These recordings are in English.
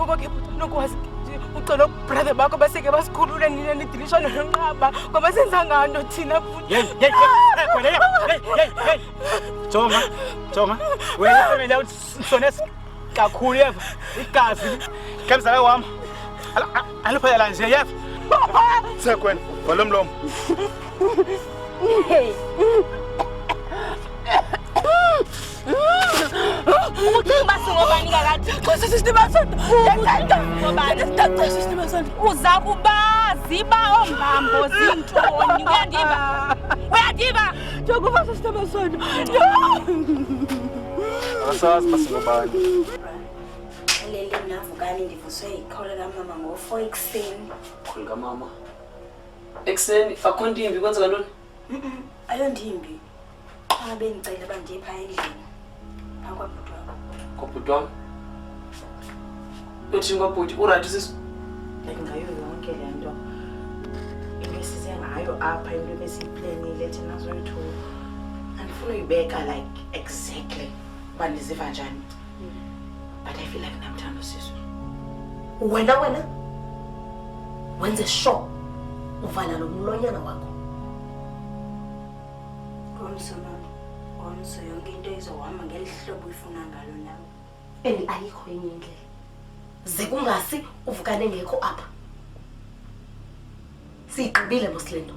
okwakhe bhuti nokwazi nje ucela brother bakho baseke basikhulule nina nidilishana nonqaba ngoba senza ngano thina futhi hey Jonga wena family awuthi sonesa kakhulu yeva igazi kemzala wami aliphela nje yeva sekwena volomlomo Uthi basingobani kakathi Sister Masonto ngobani Sister Masonto uza kubazi ba ombambo zintoni uyandiva njengoba Sister Masonto asazi basingobani leli navukani ndivuswe ikhawula kamama ngo4 ekseni khulu kamama ekseni akho ndimbi kwenza kantoni ayondimbi xa bengicela bandiye phaya endlini akwabhuti wakho kwabhuti wami uthini kwabhuti urayithi sisi ngayo yonke le nto into esize ngayo apha into esiyiplanile thina zoyithu andifuna uyibeka like exactly uba ndiziva njani but I feel like namthando sisi wena wenze sure uvala lo mlonyana wakho Onso yonke into izohamba ngelihlobo uyifuna ngalo nawe ayikho enye indlela ze kungasi uvukane ngekho apha siqibile moslento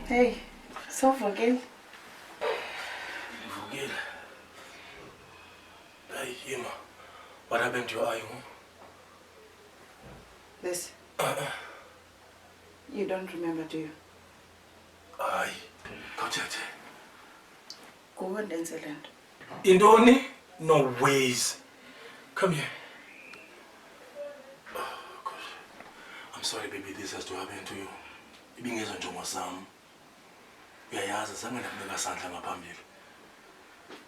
Hey, sovukile. Ngivukile. Hey, Yima. What happened to your eye? This. You don't remember, do you? Aye. Protect. Go and dance land. Indoni? No ways. Come here. Oh, gosh. I'm sorry, baby. This has to happen to you. Ibingezwe njongo sami. Uyayazi sangena kubeka sandla ngaphambili.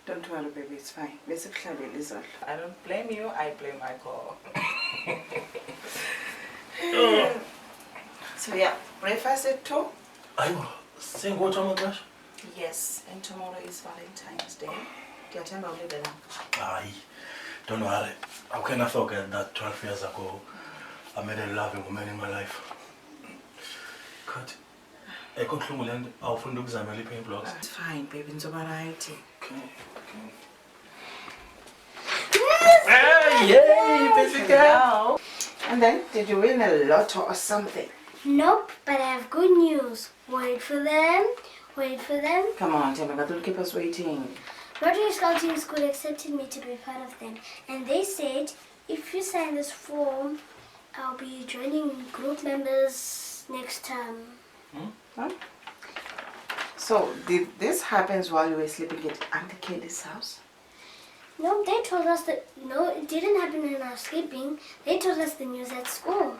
Don't worry, baby. It's fine. I don't blame you. I blame my girl. So yeah, breakfast at 2. Ayiwa, sengothi amaxesha? Yes, and tomorrow is Valentine's Day. Ndiyathemba ulebe la. Hayi. Don't worry. How can I forget that 12 years ago I met a loving woman in my life? God. Ekho kuhlungu lento awufunda ukuzamela i-pain blocks. It's fine, baby. Nzoba right. Okay. Hey, baby girl. And then, did you win a lotto or something? Nope, but I have good news. Wait for them. Wait for them. Come on, Tamika, don't keep us waiting. Rotary Scouting School accepted me to be part of them. And they said, if you sign this form, I'll be joining group members next term. Huh? So, did this happen while you were sleeping at Auntie Kelly's house? No, they told us that, no, it didn't happen in our sleeping. They told us the news at school.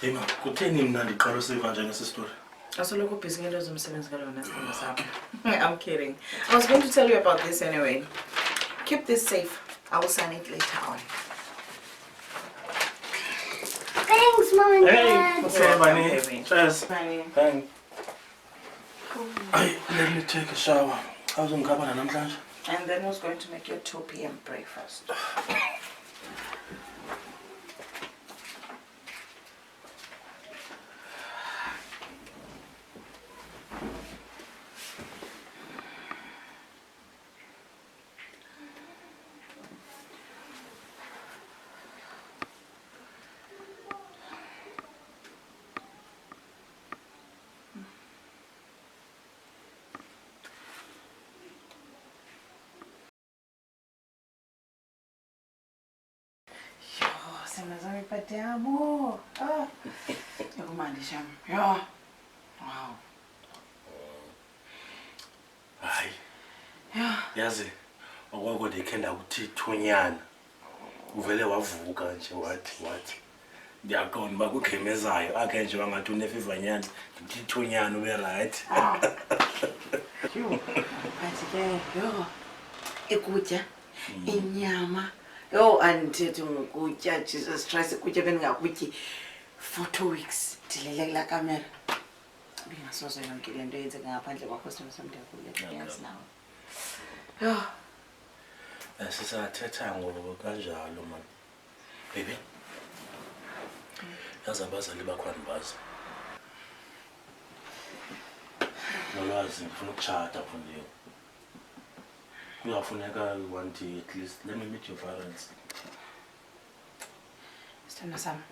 Yima, kutheni mna ndiqala usiva nje ngesi story? Asoloko busy ngento zomsebenzi ngalona sithando sakho. I'm kidding. I was going to tell you about this anyway. Keep this safe. I will sign it later on. Thanks, Mom and Dad. Okay, Bunny. baby. Cheers. Bye. Bang. Ay, let me take a shower. How's umkhabana namhlanje? And then I was going to make your 2 p.m. breakfast. Sinazami patiamo. Ah. Yakumandi sham. Yeah. Wow. Hayi. Yeah. Yazi, okwako ndikhenda kuthi thunyana. Uvele wavuka nje wathi. Ndiyaqonda uba kugemezayo akhe nje wangathi unefivanyana. Ndithi thunyana ube right. Yo. Athi ke yo. Ikutya. Inyama. Yo, andithethi ngokutya, Jesus Christ, ukutya bendingakutyi for 2 weeks. Ndilele kulaa kamera. Bingasoze yonke le nto yenzeka ngaphandle kwakho sithando sam ndiyakhululeka. Yazi nawe. Yo. Sisathetha ngoku kanjalo man. Baby. Yazi abazali bakho andibazi. Nolwazi ngifuna ukutshata phondini. Kuyafuneka one day at least. Let me meet your parents. Sithando sam.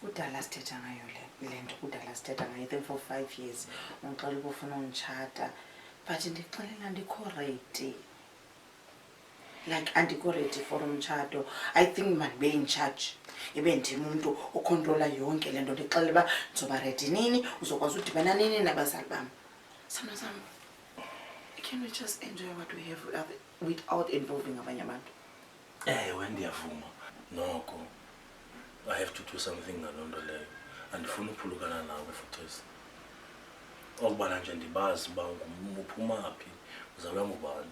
Kudala sithetha ngayo le nto, kudala sithetha ngayo. I think for 5 years. Ungixelela uba ufuna unditshata. But ndixelela andikho ready. Like andikho ready for umtshato. I think mandibe in charge. Ibe ndim umuntu ocontrola yonke le nto. Ndixelela uba ndizoba ready nini, uzokwazi udibana nini nabazali bam. Sithando sam. Can we just enjoy what we have without involving abanye abantu? Ewe ndiyavuma. Noko. I have to do something ngaloo nto leyo. Andifuna uphulukana nawe futhisi. Okubana nje ndibazi uba uphuma phi, uzalwa ngubani.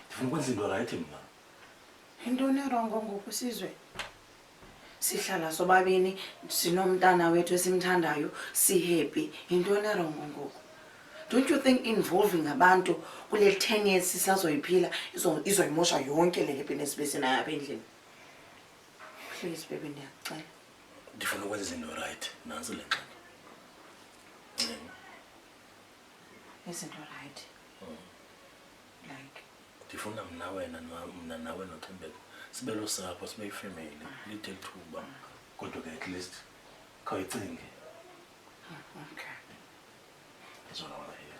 Ndifuna ukwenza into right mna. Yintoni erongo ngoku sizwe? Sihlala sobabini, sinomntana wethu esimthandayo, si-happy. Yintoni erongo ngoku? Don't you think involving abantu kule 10 years sisazoyiphila izoyimosha yonke le happiness besinayo apha endlini? Please baby, ndiyacela. Ndifuna ukwenza izinto right. Nansi le ngxaki. Izinto right. Like Ndifuna mna nawe noThembeka sibe losapho, sibe yifamily. Lithe thuba. Kodwa ke at least khawuyicinge. Okay. Izona wona here.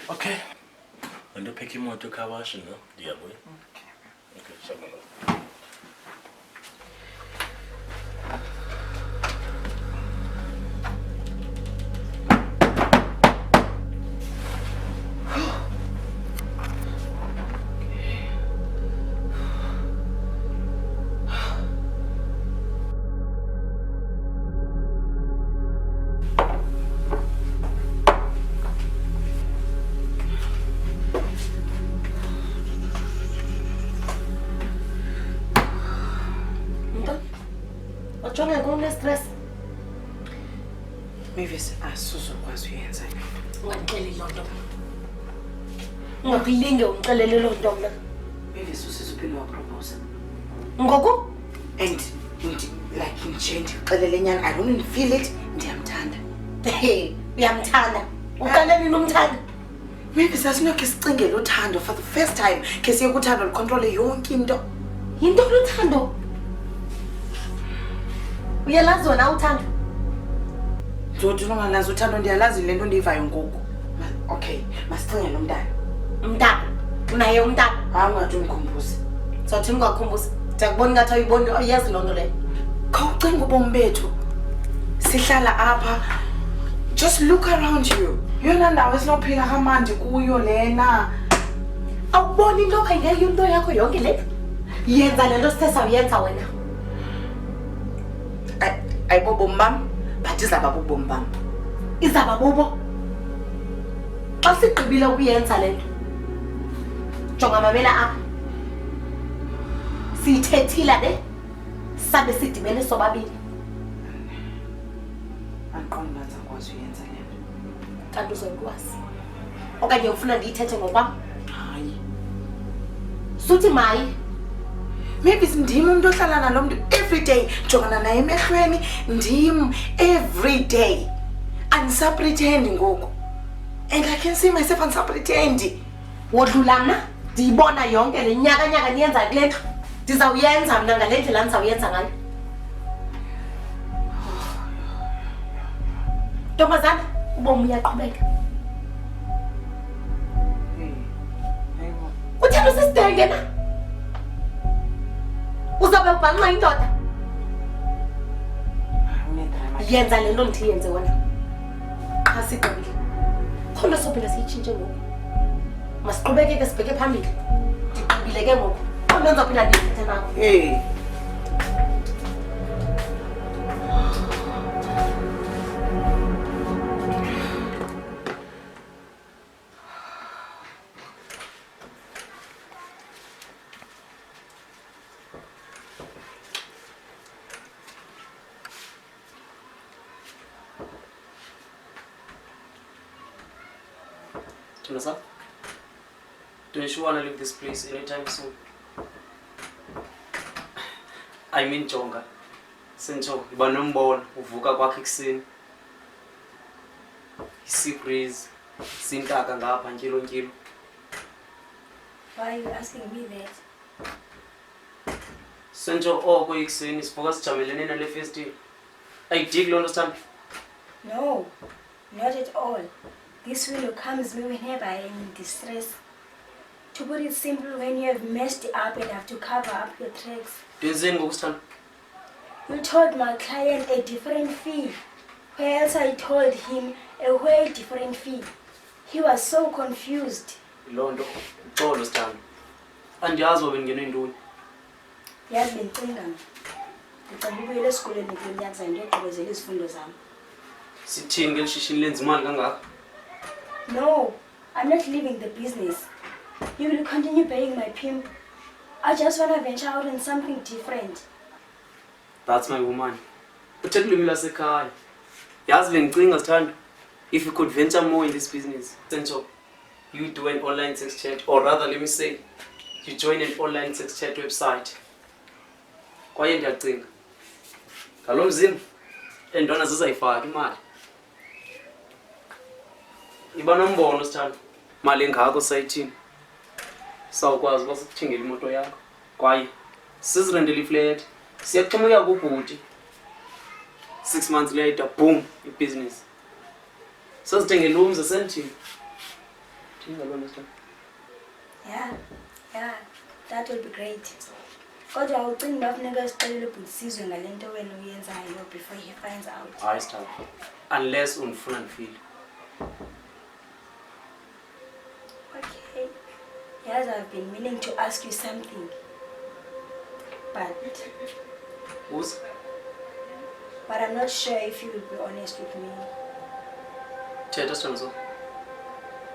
Okay. Ando pheka imoto ekhawashe no? Ndiyabuya. Okay, shabala. Jonga ngone stress. Mavis asizokwazi uyenza. Ungangixeleli lonto. Ungakulinge ungixelele lonto mina. Mavis usizophinda wapropose. Ngoko? And like nje ndixelele nyana I don't feel it ndiyamthanda. Uyamthanda. Uqale nini umthanda? Mavis asinokhe sicingele uthando for the first time ke siye kuthando licontrole yonke into. Yinto luthando. Uyalazi wena uthando? Ndothi ungalazi uthando ndiyalazi le nto ndiyivayo ngoku. Okay, masicinge lo mntana. Umntana. Unaye umntana. Hayi ungathi umkhumbuze. Sothi ungakhumbuzi. Ndiyakubona ngathi ayiboni ayazi lonto leyo. Khawucinga ubomi bethu. Sihlala apha. Just look around you. Yona ndawo esinophila kamandi kuyo lena. Awuboni into kayingeyo into yakho yonke le? Yenza lento sithe sawuyenza wena. Ayibobo mam, but izaba bobo mam. Izaba bobo. Xa sigqibile ukuyenza lento. Jonga mamela apha. Sithethile ne? Sabe sidibene sobabili. Andiqondi ngathi angikwazi uyenza le nto. Kanti uzokwazi. Okanye ufuna ndiyithethe ngokwam? Hayi. Suthi mayi. Maybe ndim umuntu ohlala nalo mntu every day. Jongana naye emehlweni ndim every day. Andisapretend ngoku. And I can see myself andisapretend. Wodlula mna ndiyibona yonke le nyaka niyenza kule nto. Ndizawuyenza mna ngale ndlela ndizawuyenza ngayo. Ntombazana, ubomi uyaqhubeka. Uthanda usisidenge na? Uzabe ubhanqa indoda? Yenza le nto ndithi yenze wena. Xa sigqibile. Khona sophinda siyitshintshe ngoku. Masiqhubekeke sibheke phambili. Ndiqhubile ke ngoku. Khona ndizophinda ndiyithethe nawe. Tunasa? Don't you want to leave this place anytime soon? I mean Jonga. Sencho, iba nombona uvuka kwakhe ekseni. Sea breeze, sintaka ngapha nkilo. Why are you asking me that? Sencho oko ekseni sivuka sijamelene nale festival. Ayidiki lo nto sithanda. No, not at all. This window comes me whenever I am in distress. To put it simple, when you have messed up and have to cover up your tracks. Ndenzeni ngokusithanda? You told my client a different fee, where else I told him a way different fee. He was so confused. Lo nto uxolo sithanda. Andiyazi wabe ndingene yintoni. Yazi bendicinga ndicela ubuyele esikolweni kulo nyaka zayo ndiyogqibezela izifundo zam. Sithini ngeli shishini lenza imali kangaka? No, I'm not leaving the business. You will continue paying my pimp. I just want to venture out on something different. That's my woman. Uthetha ulwimi lasekhaya. Yazi bendicinga sithanda, if you could venture more in this business. Sencho, you do an online sex chat, or rather let me say, you join an online sex chat website. Kwaye ndiyacinga. Ngalo mzimba endwana zizayifaka imali. Iba nombono sithanda. Mali engako sayithini. Sawukwazi uba sikuthengele imoto yakho. Kwaye sizirendele iflat. Siyaxhomekeka kubhuti. 6 months later, boom, business. So sithenge rooms esentini. Do you understand? Yeah, that would be great. Kodwa ucinga uba kufuneka sixelele ubhutisizwe ngale nto wena uyenzayo before he finds out. I start. Unless unifuna ndifile. Okay. Yes, I've been meaning to ask you something. But I'm not sure if you will be honest with me. Thetha Sithando.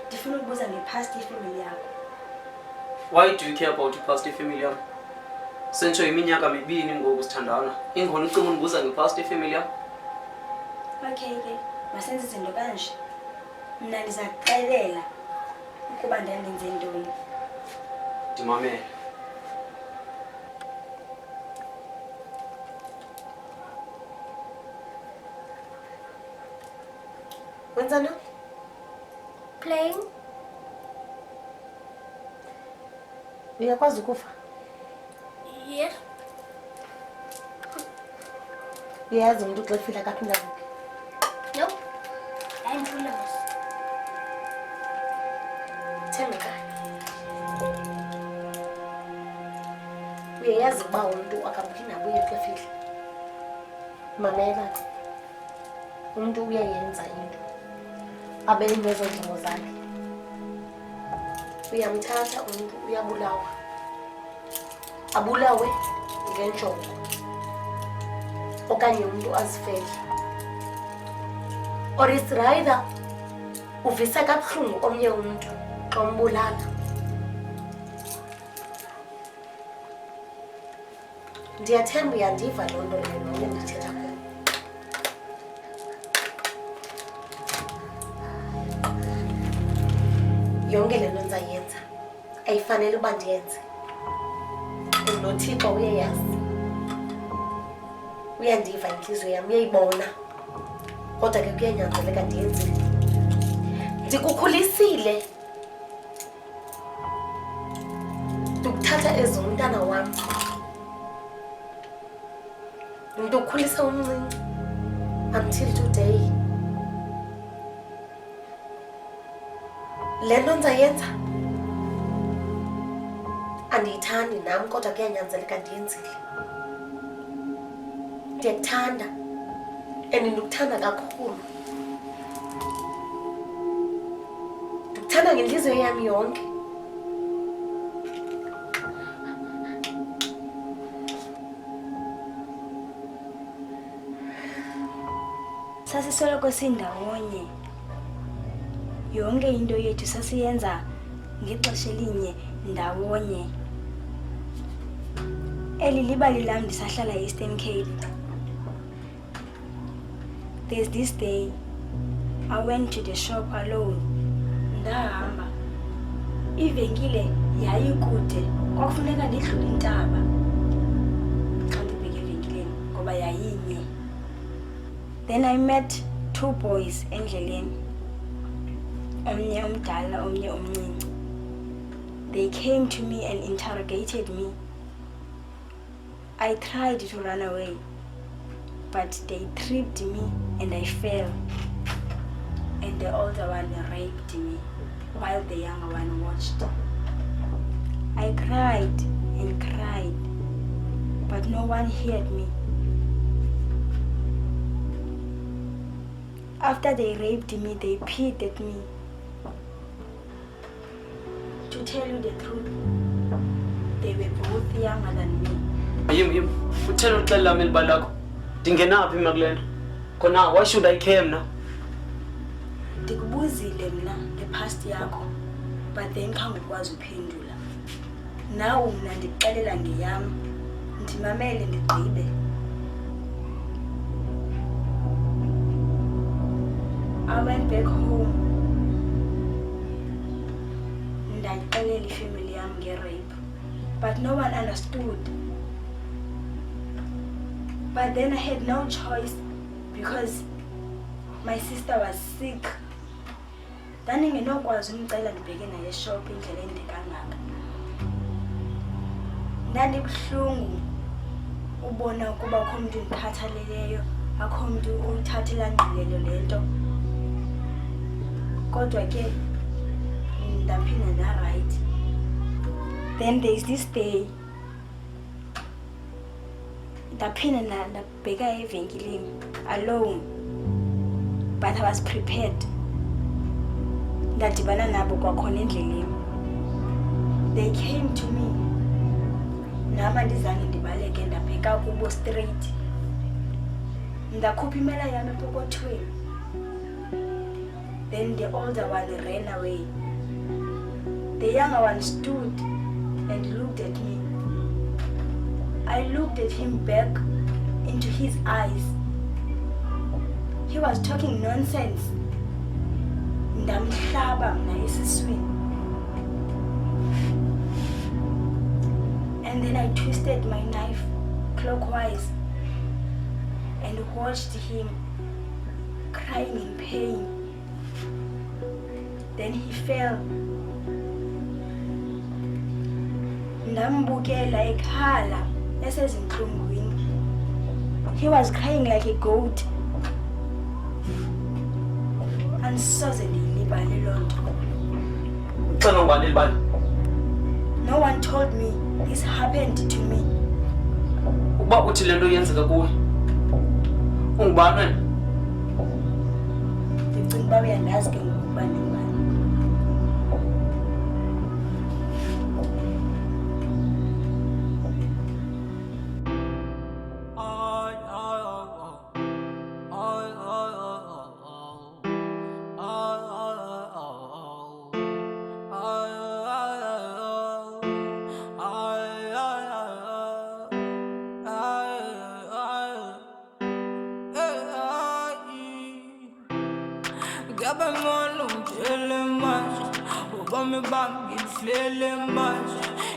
Ndifuna ukubuza nge-past ifamily yakho. Why do you care about your past family yakho? Sentsho iminyaka mibini ngoku sithandana. Ingona ucinga undibuza nge-past family yakho? Okay ke, masenze izinto kanje. Mna ndiza kuxelela ukuba ndenze ntoni. Ndimamele. Wenzani? Playing? Uyakwazi ukufa? Yes. Uyazi umuntu xa efila kaphinda vuke? No. I'm full of us. Themeka. Uyayazi ukuba umuntu akaphinda abuye xa efila? Mamela. Umuntu uyayenza into. Abe inezo ndimo zakhe. Uyamthatha umuntu uyabulawa. Abulawe ngenjongo. Okanye umuntu azifele. Or is rather uvisa kabuhlungu omnye umuntu xa umbulala. Ndiyathemba uyandiva loo nto leyo noma ndithetha kuyo. Yonke le nto ndizayenza ayifanele uba ndiyenze. NoThixo uyayazi. Uyandiva intliziyo yam, uyayibona. Kodwa ke kuyanyanzeleka ndiyenzile. Ndikukhulisile. Ndikuthatha as umntana wam. Ndikukhulisa umncinci until today. Le nto ndizayenza andiyithandi nam kodwa kuyanyanzeleka ndiyenzile. Ndiyakuthanda and ndikuthanda kakhulu. Ndikuthanda ngentliziyo yam yonke. Sasisoloko sindawonye. Yonke into yethu sasiyenza ngexesha elinye ndawonye. Eli libali lam ndisahlala Eastern Cape. There's this day I went to the shop alone. Ndahamba. Ivenkile yayikude. Kwakufuneka ndidlule intaba xa ndibheke evenkileni ngoba yayinye. Then I met 2 boys endleleni. Omnye umdala, omnye omncinci. They came to me and interrogated me. I tried to run away, but they tripped me and I fell. And the older one raped me while the younger one watched. I cried and cried, but no one heard me. After they raped me, they peed at me. To tell you the truth, they were both younger than me. Yim, uthela uxelela lami libali lakho. Ndingenaphi mina kule nto? Khona why should I care mna? Ndikubuzile mna ngepast yakho, but then khangukwazi uphendula. Now mna ndixelela ngeyam, ndimamele ndigqibe. I went back home. Ndayixelela ifamily yam nge-rape, but no one understood. But then I had no choice because my sister was sick. Ndandingenokwazi umcela ndibheke naye eshop indlela ende kangaka. Ndandibuhlungu ubona ukuba kho mntu ndikhathaleleyo akho mntu uthathela ngqalelo le nto kodwa ke ndaphinda ndarayithi. Then there's this day ndaphinda ndabheka evenkileni alone, but I was prepared. Ndadibana nabo kwakhona endleleni. They came to me. Nama ndizange ndibaleke ndabheka kubo straight. Ndakhupha imela yami epokothweni. Then the older one ran away. The younger one stood and looked at me. I looked at him back into his eyes. He was talking nonsense. Ndamhlaba mna esiswini. And then I twisted my knife clockwise and watched him crying in pain. Then he fell. Ndambukela ekhala esezinhlungwini. He was crying like a goat. Andisoze ndiyilibale loo nto. Ucela ngibalile bani? No one told me this happened to me. Ukuba uthi le nto yenzeka kuwe. Ungubani wena? Ndicinga uba uyandazi ke ngoku uba ndingubani.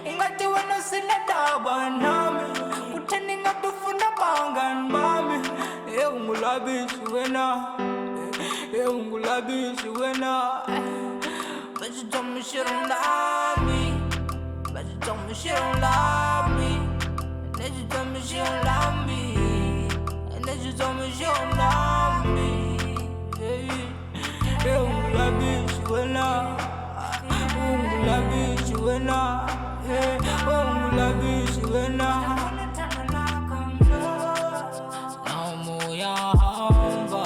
Ingati wena sinedaba nami kutheni ngatufuna bangani bami ungulabisi wena ungulabisi wena but you told me she don't love me but you told me she don't love me and then you told me she don't love me and then you told me she don't love me ungulabisi wena ungulabisi wena ungulabisi wena namoyahamba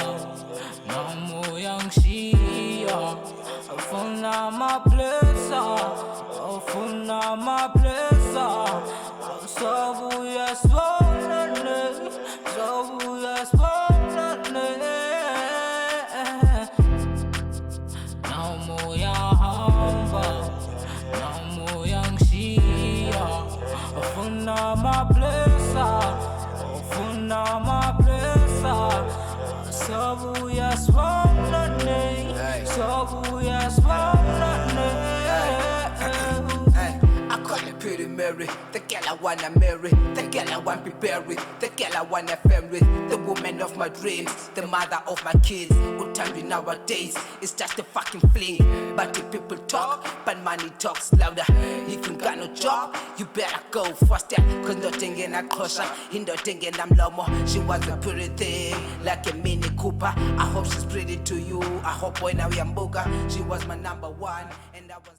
namoyangishiya afuna amaplesa afuna amaplesa sabuya sibonane sabuya sibonane namoyahamba namoyangishiya afuna amaplesa afuna amaplesa sabuya sibonane sabuya sibonane. I call her Pretty Mary, the girl I wanna marry, the girl I wanna be buried, the girl I wanna family, the woman of my dreams, the mother of my kids. Good time nowadays, it's just a fucking fling. But the people talk, but money talks louder. If you got no job, you better go faster. Cause nothing in a closer, nothing in I'm lomo. She was a pretty thing, like a Mini Cooper. I hope she's pretty to you. I hope when I am Boga, she was my number one, and I was.